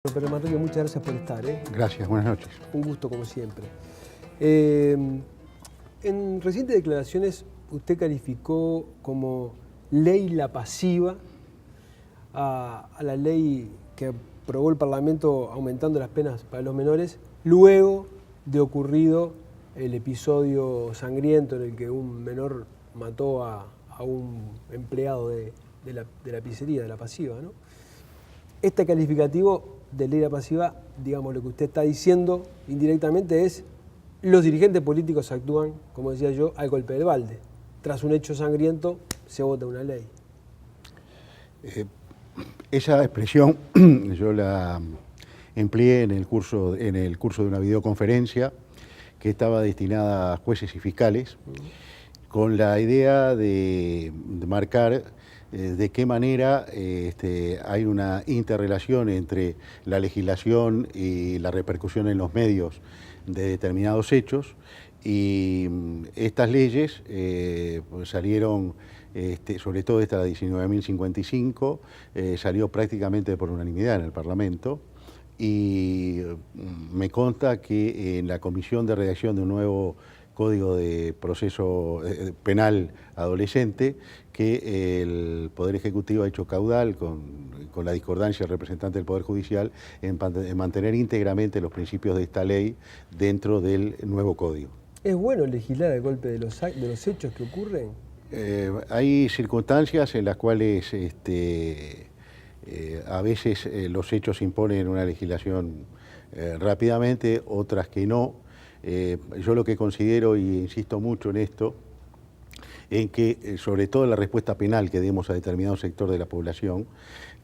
Pero Manrique, muchas gracias por estar. Gracias, buenas noches. Un gusto como siempre. En recientes declaraciones usted calificó como ley la pasiva a la ley que aprobó el Parlamento aumentando las penas para los menores, luego de ocurrido el episodio sangriento en el que un menor mató a un empleado de la pizzería, de la pasiva, ¿no? Este calificativo de ley de la pasiva, digamos, lo que usted está diciendo indirectamente es: los dirigentes políticos actúan, como decía yo, al golpe del balde. Tras un hecho sangriento se vota una ley. Esa expresión yo la empleé en el curso de una videoconferencia que estaba destinada a jueces y fiscales, con la idea de marcar de qué manera hay una interrelación entre la legislación y la repercusión en los medios de determinados hechos, y estas leyes pues salieron, sobre todo esta, la 19.055, salió prácticamente por unanimidad en el Parlamento, y me consta que en la comisión de redacción de un nuevo Código de Proceso Penal Adolescente, que el Poder Ejecutivo ha hecho caudal con la discordancia del representante del Poder Judicial en mantener íntegramente los principios de esta ley dentro del nuevo Código. ¿Es bueno legislar al golpe de los hechos que ocurren? Hay circunstancias en las cuales a veces los hechos imponen una legislación rápidamente, otras que no. Yo lo que considero, y insisto mucho en esto, en que sobre todo la respuesta penal que demos a determinado sector de la población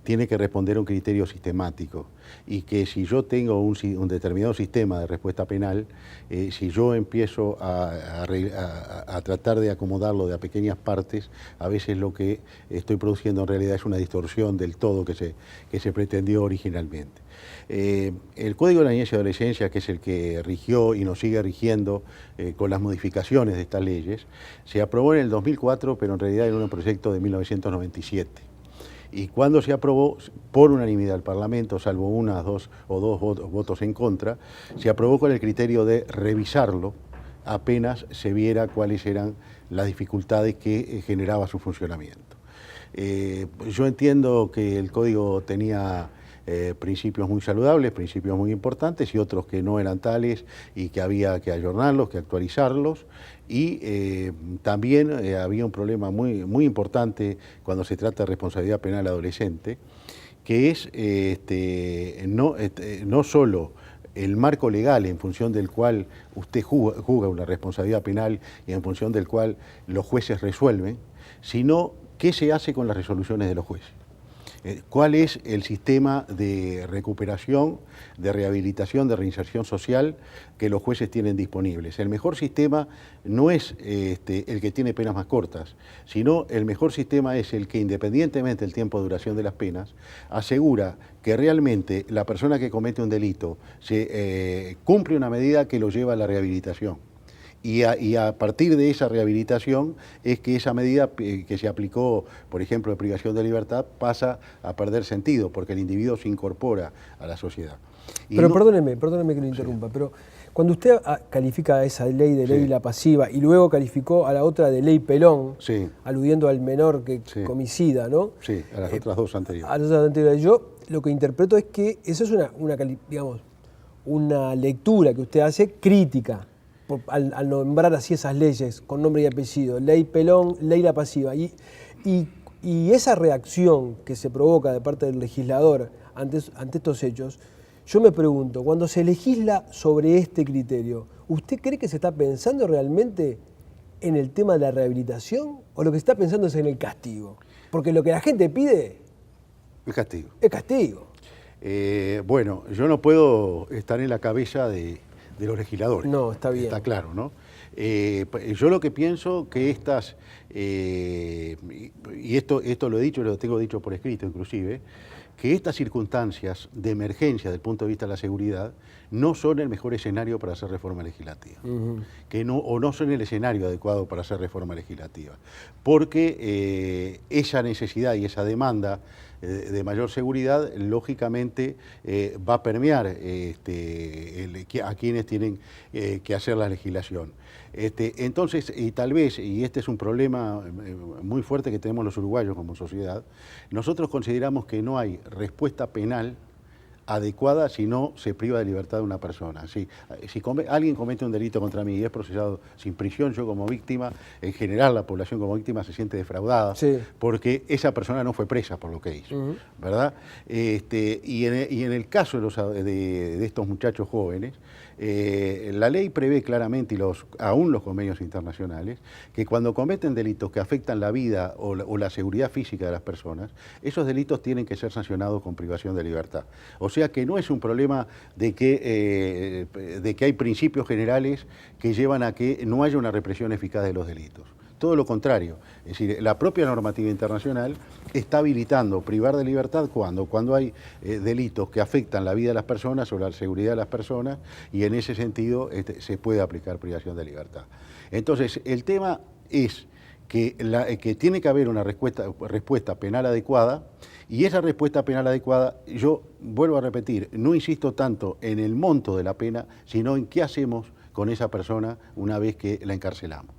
tiene que responder a un criterio sistemático, y que si yo tengo un determinado sistema de respuesta penal, si yo empiezo a tratar de acomodarlo de a pequeñas partes, a veces lo que estoy produciendo en realidad es una distorsión del todo que se pretendió originalmente. El Código de la Niñez y Adolescencia, que es el que rigió y nos sigue rigiendo con las modificaciones de estas leyes, se aprobó en el 2004, pero en realidad era un proyecto de 1997. Y cuando se aprobó por unanimidad el Parlamento, salvo dos votos en contra, se aprobó con el criterio de revisarlo apenas se viera cuáles eran las dificultades que generaba su funcionamiento. Yo entiendo que el Código tenía principios muy saludables, principios muy importantes, y otros que no eran tales y que había que ayornarlos, que actualizarlos, y también había un problema muy importante cuando se trata de responsabilidad penal adolescente, que es no solo el marco legal en función del cual usted juzga una responsabilidad penal y en función del cual los jueces resuelven, sino qué se hace con las resoluciones de los jueces. ¿Cuál es el sistema de recuperación, de rehabilitación, de reinserción social que los jueces tienen disponibles? El mejor sistema no es el que tiene penas más cortas, sino el mejor sistema es el que, independientemente del tiempo de duración de las penas, asegura que realmente la persona que comete un delito cumple una medida que lo lleva a la rehabilitación. Y a partir de esa rehabilitación es que esa medida que se aplicó, por ejemplo, de privación de libertad, pasa a perder sentido, porque el individuo se incorpora a la sociedad. Pero perdóneme que lo interrumpa, pero cuando usted califica a esa ley de ley la pasiva y luego calificó a la otra de ley Pelón, aludiendo al menor que comicida, ¿no? Sí, a las otras dos anteriores. A las otras anteriores. Yo lo que interpreto es que eso es una lectura que usted hace crítica, al nombrar así esas leyes con nombre y apellido, ley Pelón, ley la pasiva, y esa reacción que se provoca de parte del legislador ante estos hechos, yo me pregunto, cuando se legisla sobre este criterio, ¿usted cree que se está pensando realmente en el tema de la rehabilitación o lo que se está pensando es en el castigo? Porque lo que la gente pide es castigo. Es castigo. Bueno, yo no puedo estar en la cabeza de los legisladores. No, está bien. Está claro, ¿no? Yo lo que pienso que estas, y esto lo he dicho, lo tengo dicho por escrito inclusive, que estas circunstancias de emergencia desde el punto de vista de la seguridad no son el mejor escenario para hacer reforma legislativa, o no son el escenario adecuado para hacer reforma legislativa, porque esa necesidad y esa demanda de mayor seguridad, lógicamente va a permear a quienes tienen que hacer la legislación. Entonces, y tal vez, y este es un problema muy fuerte que tenemos los uruguayos como sociedad, nosotros consideramos que no hay respuesta penal adecuada si no se priva de libertad de una persona. Si alguien comete un delito contra mí y es procesado sin prisión, yo como víctima, en general la población como víctima se siente defraudada, sí, porque esa persona no fue presa por lo que hizo, ¿verdad? Y en el caso de estos muchachos jóvenes, la ley prevé claramente, y aún los convenios internacionales, que cuando cometen delitos que afectan la vida o la seguridad física de las personas, esos delitos tienen que ser sancionados con privación de libertad. O sea que no es un problema de que hay principios generales que llevan a que no haya una represión eficaz de los delitos. Todo lo contrario, es decir, la propia normativa internacional está habilitando privar de libertad cuando hay delitos que afectan la vida de las personas o la seguridad de las personas, y en ese sentido se puede aplicar privación de libertad. Entonces, el tema es que tiene que haber una respuesta penal adecuada, y esa respuesta penal adecuada, yo vuelvo a repetir, no insisto tanto en el monto de la pena, sino en qué hacemos con esa persona una vez que la encarcelamos.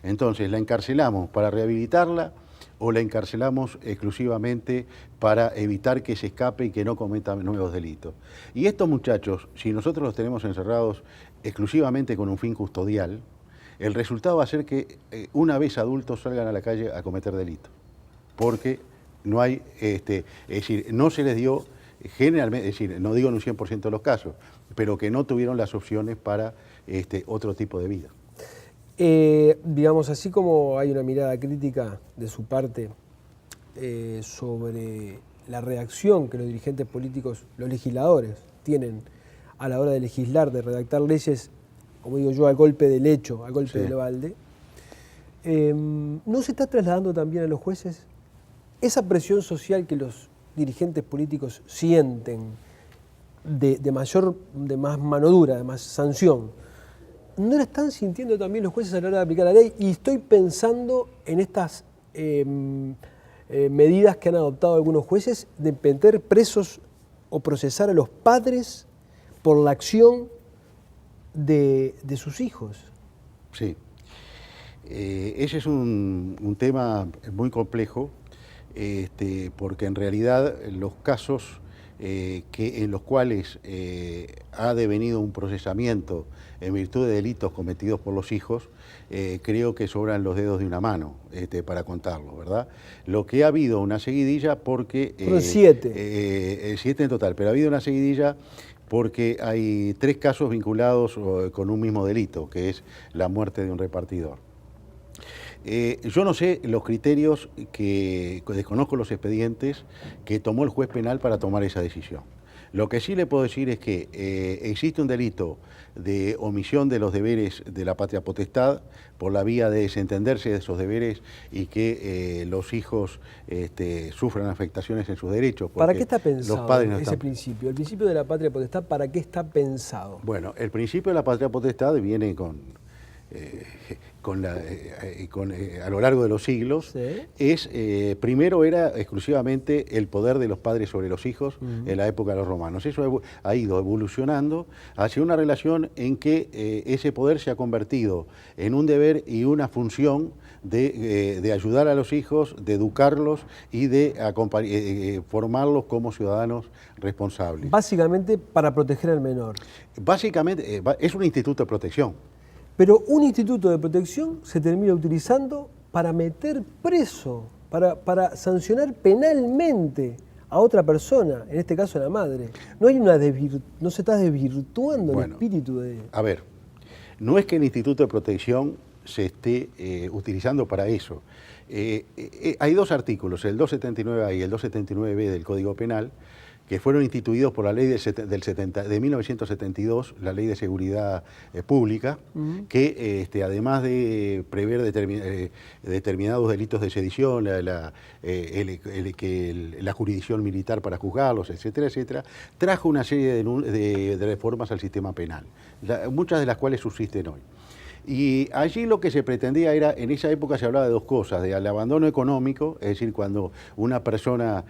Entonces, ¿la encarcelamos para rehabilitarla o la encarcelamos exclusivamente para evitar que se escape y que no cometa nuevos delitos? Y estos muchachos, si nosotros los tenemos encerrados exclusivamente con un fin custodial, el resultado va a ser que una vez adultos salgan a la calle a cometer delitos, porque no hay, es decir, no se les dio generalmente, es decir, no digo en un 100% de los casos, pero que no tuvieron las opciones para otro tipo de vida. Digamos, así como hay una mirada crítica de su parte sobre la reacción que los dirigentes políticos, los legisladores, tienen a la hora de legislar, de redactar leyes, como digo yo, al golpe del hecho, al golpe del balde, ¿no se está trasladando también a los jueces esa presión social que los dirigentes políticos sienten de más mano dura, de más sanción? ¿No la están sintiendo también los jueces a la hora de aplicar la ley? Y estoy pensando en estas medidas que han adoptado algunos jueces de meter presos o procesar a los padres por la acción de sus hijos. Sí. Ese es un tema muy complejo, porque en realidad los casos en los cuales ha devenido un procesamiento en virtud de delitos cometidos por los hijos, creo que sobran los dedos de una mano para contarlo, ¿verdad? Lo que ha habido una seguidilla porque... Fueron 7. 7 en total, pero ha habido una seguidilla porque hay 3 casos vinculados con un mismo delito, que es la muerte de un repartidor. Yo no sé los criterios, desconozco los expedientes que tomó el juez penal para tomar esa decisión. Lo que sí le puedo decir es que existe un delito de omisión de los deberes de la patria potestad por la vía de desentenderse de esos deberes y que los hijos sufran afectaciones en sus derechos. ¿Para qué está pensado los padres no ese principio? ¿El principio de la patria potestad para qué está pensado? Bueno, el principio de la patria potestad viene a lo largo de los siglos, ¿sí? Primero era exclusivamente el poder de los padres sobre los hijos en la época de los romanos. Eso ha ido evolucionando hacia una relación en que ese poder se ha convertido en un deber y una función de ayudar a los hijos, de educarlos y de formarlos como ciudadanos responsables. Básicamente para proteger al menor. Básicamente es un instituto de protección. Pero un instituto de protección se termina utilizando para meter preso, para sancionar penalmente a otra persona, en este caso a la madre. No se está desvirtuando el espíritu de... A ver, no es que el instituto de protección se esté utilizando para eso. Hay 2 artículos, el 279A y el 279B del Código Penal, que fueron instituidos por la ley de 1972, la Ley de Seguridad Pública, que además de prever determinados delitos de sedición, la jurisdicción militar para juzgarlos, etcétera, etcétera, trajo una serie de reformas al sistema penal, muchas de las cuales subsisten hoy. Y allí lo que se pretendía era, en esa época se hablaba de dos cosas, del abandono económico, es decir, cuando una persona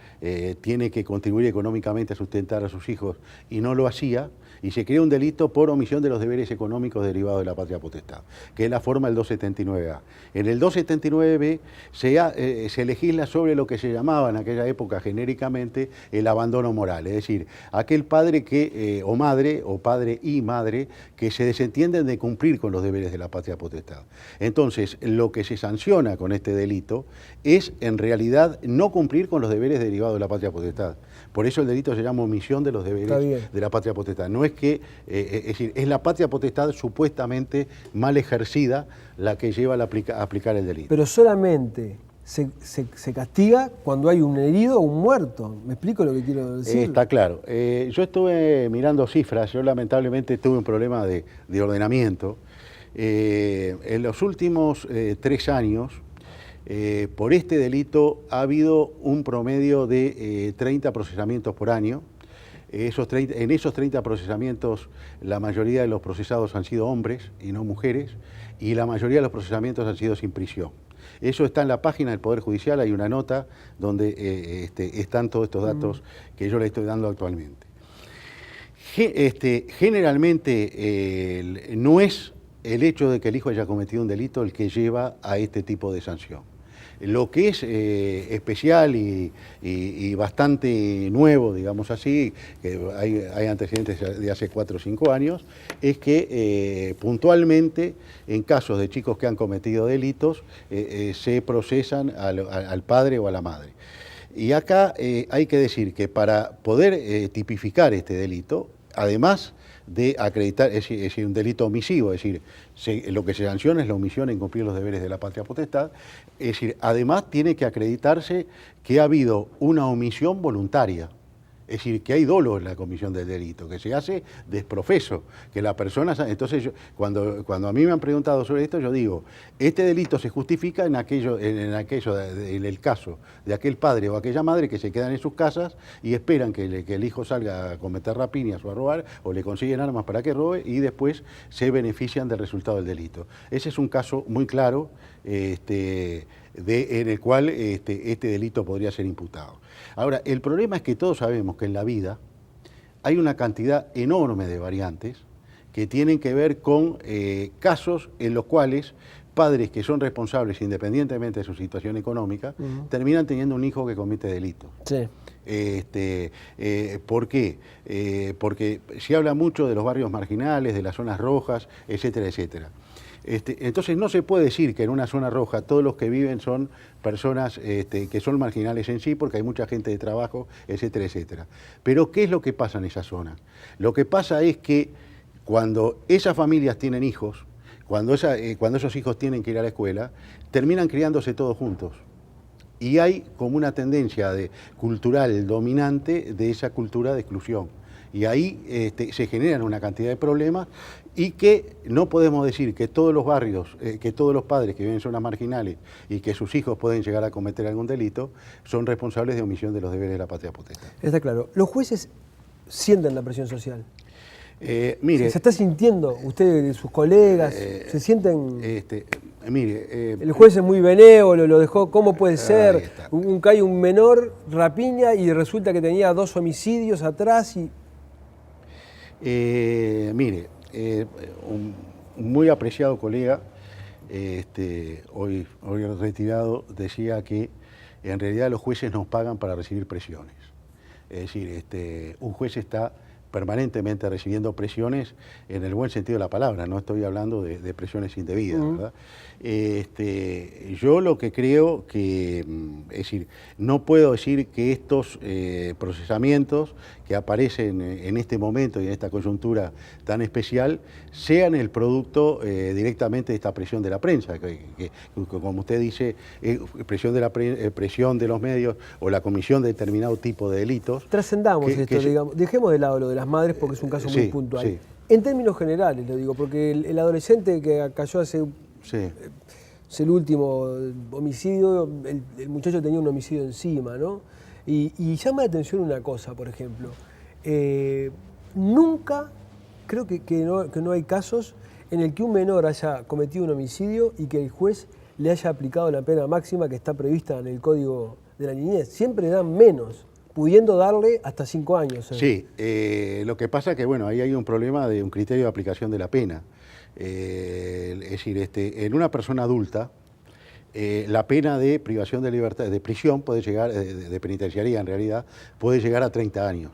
tiene que contribuir económicamente a sustentar a sus hijos y no lo hacía, y se crea un delito por omisión de los deberes económicos derivados de la patria potestad, que es la forma del 279A. En el 279B se legisla sobre lo que se llamaba en aquella época genéricamente el abandono moral, es decir, aquel padre que, o madre, o padre y madre, que se desentienden de cumplir con los deberes de la patria potestad. Entonces, lo que se sanciona con este delito es, en realidad, no cumplir con los deberes derivados de la patria potestad. Por eso el delito se llama omisión de los deberes de la patria potestad. No es que, es decir, es la patria potestad supuestamente mal ejercida la que lleva a aplicar el delito. Pero solamente se castiga cuando hay un herido o un muerto. ¿Me explico lo que quiero decir? Está claro. Yo estuve mirando cifras, yo lamentablemente tuve un problema de ordenamiento. En los últimos 3 años, por este delito ha habido un promedio de 30 procesamientos por año. En esos 30 procesamientos, la mayoría de los procesados han sido hombres y no mujeres, y la mayoría de los procesamientos han sido sin prisión. Eso está en la página del Poder Judicial, hay una nota donde están todos estos datos que yo le estoy dando actualmente. Generalmente no es el hecho de que el hijo haya cometido un delito el que lleva a este tipo de sanción. Lo que es especial y bastante nuevo, digamos así, que hay antecedentes de hace 4 o 5 años, es que puntualmente en casos de chicos que han cometido delitos se procesan al padre o a la madre. Y acá hay que decir que para poder tipificar este delito, además de acreditar, es decir, un delito omisivo, es decir, lo que se sanciona es la omisión en cumplir los deberes de la patria potestad, es decir, además tiene que acreditarse que ha habido una omisión voluntaria, es decir, que hay dolo en la comisión del delito, que se hace desprofeso, que la persona... Entonces, cuando a mí me han preguntado sobre esto, yo digo, este delito se justifica en el caso de aquel padre o aquella madre que se quedan en sus casas y esperan que el hijo salga a cometer rapiñas o a robar, o le consiguen armas para que robe, y después se benefician del resultado del delito. Ese es un caso muy claro en el cual este delito podría ser imputado. Ahora, el problema es que todos sabemos que en la vida hay una cantidad enorme de variantes que tienen que ver con casos en los cuales padres que son responsables independientemente de su situación económica terminan teniendo un hijo que comete delitos. Sí. ¿Por qué? Porque se habla mucho de los barrios marginales, de las zonas rojas, etcétera, etcétera. Entonces no se puede decir que en una zona roja todos los que viven son personas que son marginales en sí, porque hay mucha gente de trabajo, etcétera, etcétera. Pero ¿qué es lo que pasa en esa zona? Lo que pasa es que cuando esas familias tienen hijos, cuando esos hijos tienen que ir a la escuela, terminan criándose todos juntos. Y hay como una tendencia cultural dominante de esa cultura de exclusión. Y ahí se generan una cantidad de problemas y que no podemos decir que todos los barrios, que todos los padres que viven en zonas marginales y que sus hijos pueden llegar a cometer algún delito, son responsables de omisión de los deberes de la patria potestad. Está claro. Los jueces sienten la presión social. Mire, ¿Se está sintiendo usted, sus colegas, se sienten...? Mire, el juez es muy benévolo, lo dejó, ¿cómo puede ser? Cae un menor, rapiña, y resulta que tenía 2 homicidios atrás y... Mire, un muy apreciado colega, hoy retirado, decía que en realidad los jueces nos pagan para recibir presiones. Es decir, un juez está permanentemente recibiendo presiones en el buen sentido de la palabra, no estoy hablando de presiones indebidas, ¿verdad? Yo lo que creo que, es decir, no puedo decir que estos procesamientos que aparecen en este momento y en esta coyuntura tan especial sean el producto directamente de esta presión de la prensa, que como usted dice, presión de los medios o la comisión de determinado tipo de delitos. Trascendamos esto, digamos, dejemos de lado lo de las madres porque es un caso muy puntual. Sí. En términos generales, lo digo, porque el adolescente que cayó hace... Es el último homicidio, el muchacho tenía un homicidio encima, ¿no? Y llama la atención una cosa, por ejemplo. Nunca, creo que no hay casos en el que un menor haya cometido un homicidio y que el juez le haya aplicado la pena máxima que está prevista en el Código de la Niñez. Siempre dan menos, pudiendo darle hasta 5 años. Sí, lo que pasa es que bueno, ahí hay un problema de un criterio de aplicación de la pena. Es decir, en una persona adulta, la pena de privación de libertad, de prisión, puede llegar, de penitenciaría en realidad, puede llegar a 30 años.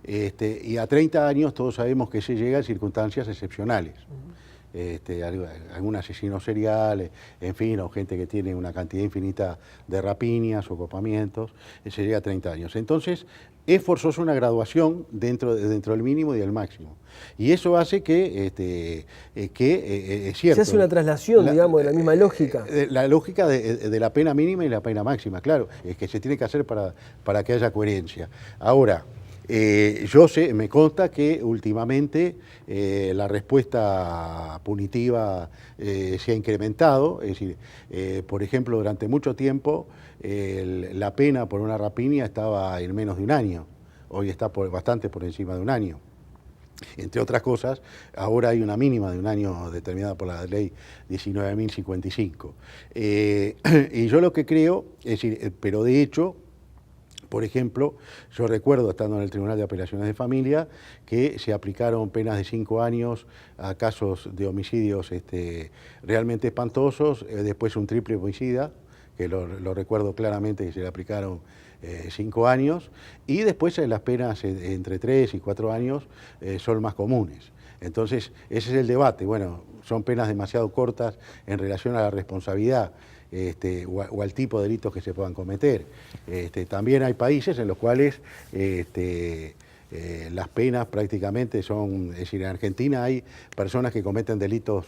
Y a 30 años todos sabemos que se llega en circunstancias excepcionales. Algún asesino serial, en fin, o gente que tiene una cantidad infinita de rapiñas o copamientos, se llega a 30 años. Entonces, es forzoso una graduación dentro del mínimo y del máximo. Y eso hace que, es cierto. Se hace una traslación, digamos, de la misma lógica. La lógica de la pena mínima y la pena máxima, claro, es que se tiene que hacer para que haya coherencia. Ahora, me consta que últimamente la respuesta punitiva se ha incrementado, es decir, por ejemplo, durante mucho tiempo la pena por una rapiña estaba en menos de un año, hoy está bastante por encima de un año. Entre otras cosas, ahora hay una mínima de un año determinada por la ley 19.055. Y yo lo que creo, es decir, pero de hecho, por ejemplo, yo recuerdo, estando en el Tribunal de Apelaciones de Familia, que se aplicaron penas de 5 años a casos de homicidios realmente espantosos, después un triple homicida, que lo recuerdo claramente, que se le aplicaron 5 años, y después las penas entre 3 y 4 años son más comunes. Entonces, ese es el debate. Bueno, son penas demasiado cortas en relación a la responsabilidad o al tipo de delitos que se puedan cometer. También hay países en los cuales las penas prácticamente son, es decir, en Argentina hay personas que cometen delitos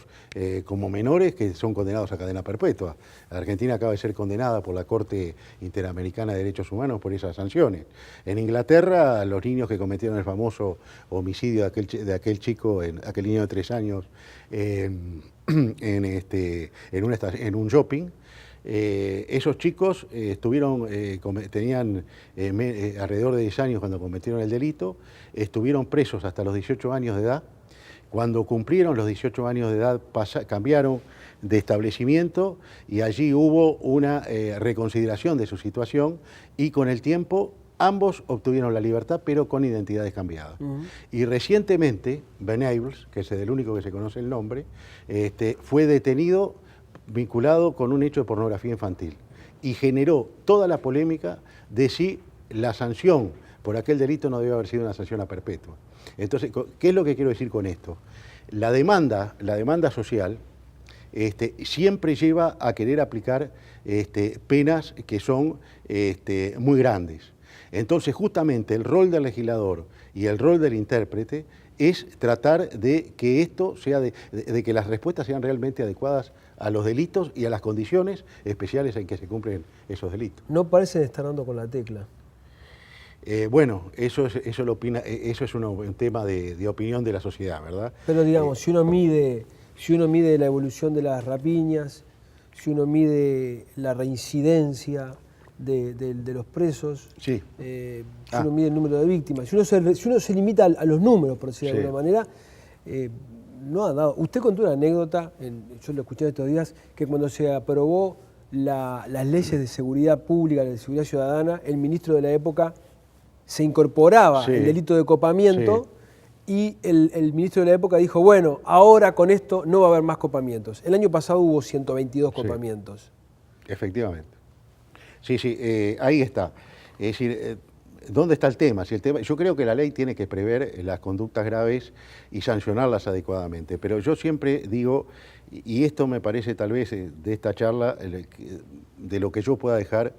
como menores que son condenados a cadena perpetua. Argentina acaba de ser condenada por la Corte Interamericana de Derechos Humanos por esas sanciones. En Inglaterra, los niños que cometieron el famoso homicidio de aquel chico, aquel niño de 3 años, en un shopping, esos chicos tenían alrededor de 10 años cuando cometieron el delito, estuvieron presos hasta los 18 años de edad. Cuando cumplieron los 18 años de edad cambiaron de establecimiento y allí hubo una reconsideración de su situación y con el tiempo ambos obtuvieron la libertad, pero con identidades cambiadas. Y recientemente, Venables, que es el único que se conoce el nombre, fue detenido vinculado con un hecho de pornografía infantil y generó toda la polémica de si la sanción por aquel delito no debe haber sido una sanción a perpetua. Entonces, ¿qué es lo que quiero decir con esto? La demanda social siempre lleva a querer aplicar penas que son muy grandes. Entonces, justamente el rol del legislador y el rol del intérprete es tratar de que esto sea de que las respuestas sean realmente adecuadas a los delitos y a las condiciones especiales en que se cumplen esos delitos. No parecen estar dando con la tecla. Bueno, eso es un tema de opinión de la sociedad, ¿verdad? Pero digamos, si uno mide la evolución de las rapiñas, si uno mide la reincidencia de los presos, sí. Si uno mide el número de víctimas, si uno se limita a los números, por decirlo de alguna manera, no ha dado. Usted contó una anécdota, yo lo escuché estos días, que cuando se aprobó las leyes de seguridad pública, de seguridad ciudadana, el ministro de la época se incorporaba el delito de copamiento y el ministro de la época dijo, bueno, ahora con esto no va a haber más copamientos. El año pasado hubo 122 copamientos. Efectivamente. Sí, ahí está. Es decir, ¿dónde está el tema? Yo creo que la ley tiene que prever las conductas graves y sancionarlas adecuadamente, pero yo siempre digo, y esto me parece tal vez de esta charla, de lo que yo pueda dejar,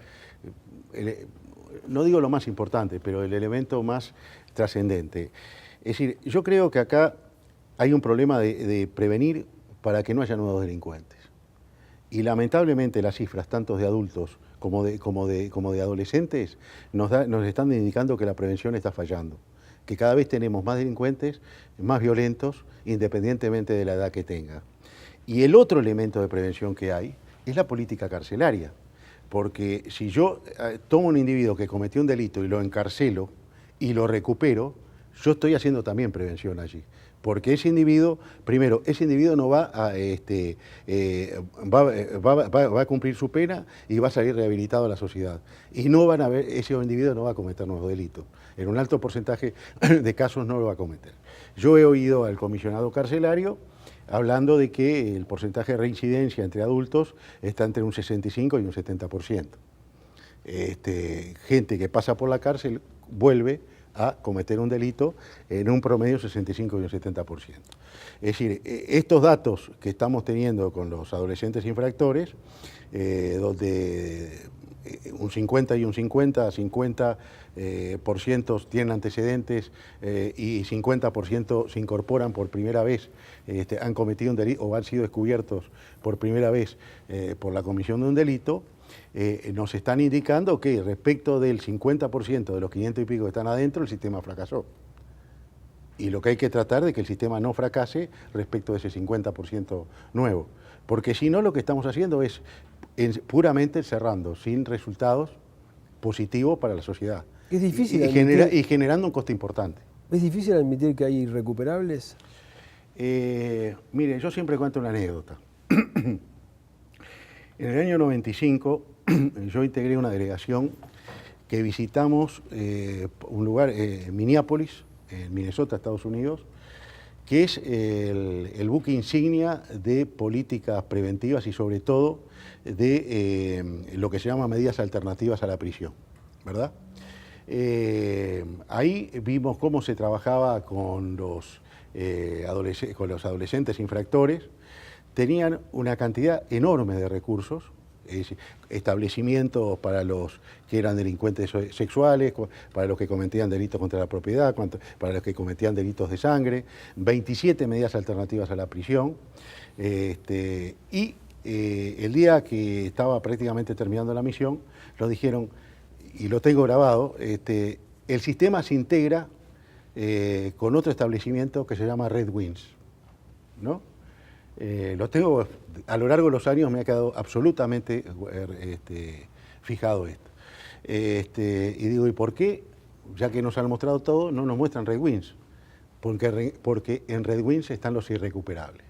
no digo lo más importante, pero el elemento más trascendente. Es decir, yo creo que acá hay un problema de prevenir para que no haya nuevos delincuentes. Y lamentablemente las cifras, tanto de adultos como de adolescentes, nos están indicando que la prevención está fallando, que cada vez tenemos más delincuentes, más violentos, independientemente de la edad que tenga. Y el otro elemento de prevención que hay es la política carcelaria, porque si yo tomo un individuo que cometió un delito y lo encarcelo y lo recupero, yo estoy haciendo también prevención allí. Porque ese individuo, primero, ese individuo no va a, va a cumplir su pena y va a salir rehabilitado a la sociedad. Y no van a ver, ese individuo no va a cometer nuevos delitos. En un alto porcentaje de casos no lo va a cometer. Yo he oído al comisionado carcelario hablando de que el porcentaje de reincidencia entre adultos está entre un 65 y un 70%. Gente que pasa por la cárcel vuelve a cometer un delito en un promedio 65 y un 70%. Es decir, estos datos que estamos teniendo con los adolescentes infractores, donde un 50 y un 50% tienen antecedentes y 50% se incorporan por primera vez, han cometido un delito o han sido descubiertos por primera vez por la comisión de un delito, nos están indicando que respecto del 50% de los 500 y pico que están adentro, el sistema fracasó. Y lo que hay que tratar de que el sistema no fracase respecto de ese 50% nuevo. Porque si no, lo que estamos haciendo es puramente cerrando, sin resultados positivos para la sociedad. Es difícil y generando un coste importante. ¿Es difícil admitir que hay irrecuperables? Mire, yo siempre cuento una anécdota. En el año 95 yo integré una delegación que visitamos un lugar, Minneapolis, en Minnesota, Estados Unidos, que es el buque insignia de políticas preventivas y sobre todo de lo que se llama medidas alternativas a la prisión, ¿verdad? Ahí vimos cómo se trabajaba con los adolescentes infractores. Tenían una cantidad enorme de recursos, establecimientos para los que eran delincuentes sexuales, para los que cometían delitos contra la propiedad, para los que cometían delitos de sangre, 27 medidas alternativas a la prisión, y el día que estaba prácticamente terminando la misión, nos dijeron, y lo tengo grabado, el sistema se integra con otro establecimiento que se llama Red Wings, ¿no? Lo tengo, a lo largo de los años me ha quedado absolutamente fijado esto. Y digo, ¿y por qué, ya que nos han mostrado todo, no nos muestran Red Wings? Porque en Red Wings están los irrecuperables.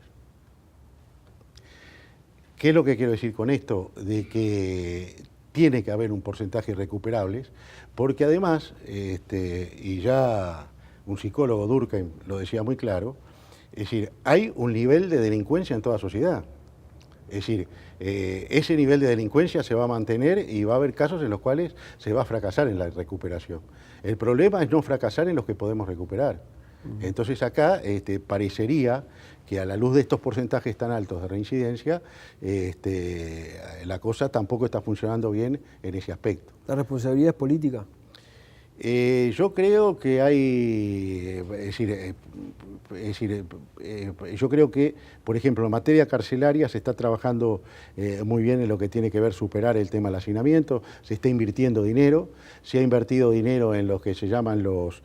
¿Qué es lo que quiero decir con esto? De que tiene que haber un porcentaje de irrecuperables, porque además, y ya un psicólogo, Durkheim, lo decía muy claro, es decir, hay un nivel de delincuencia en toda sociedad. Es decir, ese nivel de delincuencia se va a mantener y va a haber casos en los cuales se va a fracasar en la recuperación. El problema es no fracasar en los que podemos recuperar. Entonces acá parecería que a la luz de estos porcentajes tan altos de reincidencia, la cosa tampoco está funcionando bien en ese aspecto. ¿La responsabilidad es política? Yo creo que hay, yo creo que, por ejemplo, en materia carcelaria se está trabajando muy bien en lo que tiene que ver superar el tema del hacinamiento, se está invirtiendo dinero, se ha invertido dinero en lo que se llaman los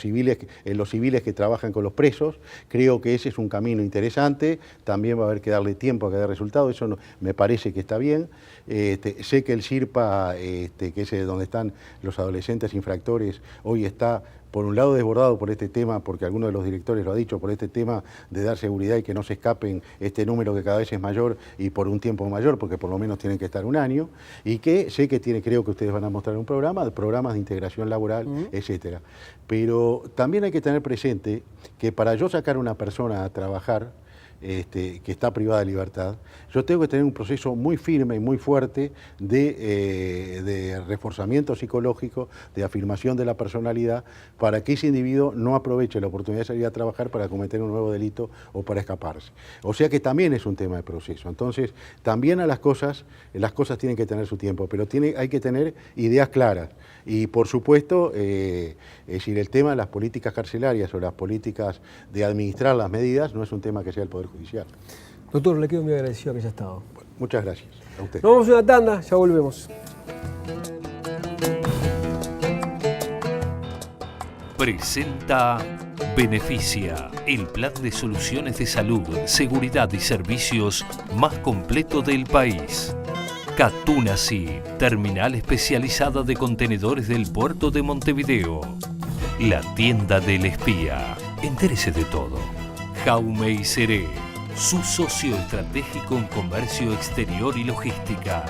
civiles que trabajan con los presos. Creo que ese es un camino interesante, también va a haber que darle tiempo a que dé resultados, eso me parece que está bien. Sé que el CIRPA, que es donde están los adolescentes infractores, hoy está por un lado desbordado por este tema, porque alguno de los directores lo ha dicho, por este tema de dar seguridad y que no se escapen este número que cada vez es mayor y por un tiempo mayor, porque por lo menos tienen que estar un año, y que sé que creo que ustedes van a mostrar un programa, de programas de integración laboral, etcétera. Pero también hay que tener presente que para yo sacar a una persona a trabajar, que está privada de libertad, yo tengo que tener un proceso muy firme y muy fuerte de reforzamiento psicológico, de afirmación de la personalidad, para que ese individuo no aproveche la oportunidad de salir a trabajar para cometer un nuevo delito o para escaparse. O sea que también es un tema de proceso. Entonces, también a las cosas tienen que tener su tiempo, pero hay que tener ideas claras. Y por supuesto, es decir, el tema de las políticas carcelarias o las políticas de administrar las medidas no es un tema que sea el Poder Judicial. Doctor, le quedo muy agradecido que haya estado. Bueno, muchas gracias a usted. Nos vamos a una tanda, ya volvemos. Presenta Beneficia, el plan de soluciones de salud, seguridad y servicios más completo del país. Catunasi, terminal especializada de contenedores del puerto de Montevideo. La tienda del espía. Entérese de todo. Jaume y Seré, su socio estratégico en comercio exterior y logística.